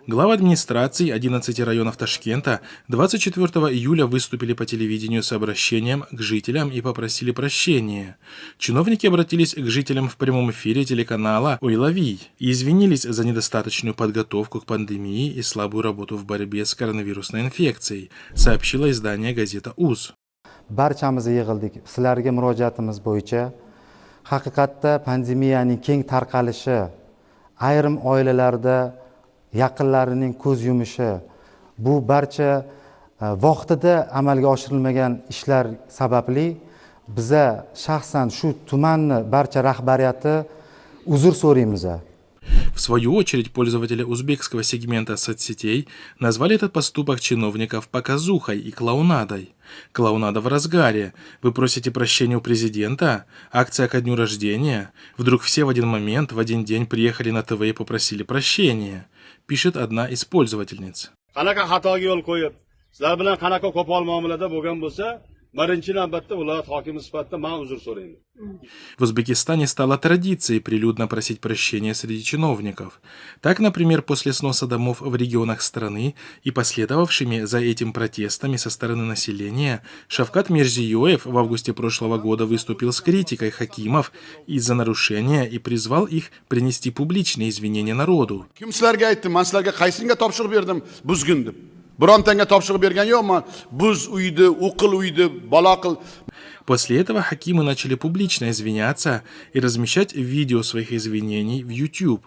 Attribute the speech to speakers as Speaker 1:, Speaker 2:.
Speaker 1: Главы администрации 11 районов Ташкента 24 июля выступили по телевидению с обращением к жителям и попросили прощения. Чиновники обратились к жителям в прямом эфире телеканала «Ойлавий» и извинились за недостаточную подготовку к пандемии и слабую работу в борьбе с коронавирусной инфекцией, сообщило издание газета «УЗ».
Speaker 2: Barchamiz yig'ildik. Sizlarga murojaatimiz bo'yicha haqiqatda pandemiyaning keng tarqalishi, ayrim oilalarda yaqinlarining ko'z yumishi, bu barcha vaqtida amalga oshirilmagan ishlar sababli biza shaxsan shu tumanni barcha rahbariyati uzr so'raymiz.
Speaker 1: В свою очередь, пользователи узбекского сегмента соцсетей назвали этот поступок чиновников показухой и клоунадой. Клоунада в разгаре. Вы просите прощения у президента? Акция ко дню рождения? Вдруг все в один момент, в один день приехали на ТВ и попросили прощения? Пишет одна из пользовательниц. В Узбекистане стало традицией прилюдно просить прощения среди чиновников. Так, например, после сноса домов в регионах страны и последовавшими за этим протестами со стороны населения, Шавкат Мирзиёев в августе прошлого года выступил с критикой хакимов из-за нарушения и призвал их принести публичные извинения народу. После этого хакимы начали публично извиняться и размещать видео своих извинений в YouTube.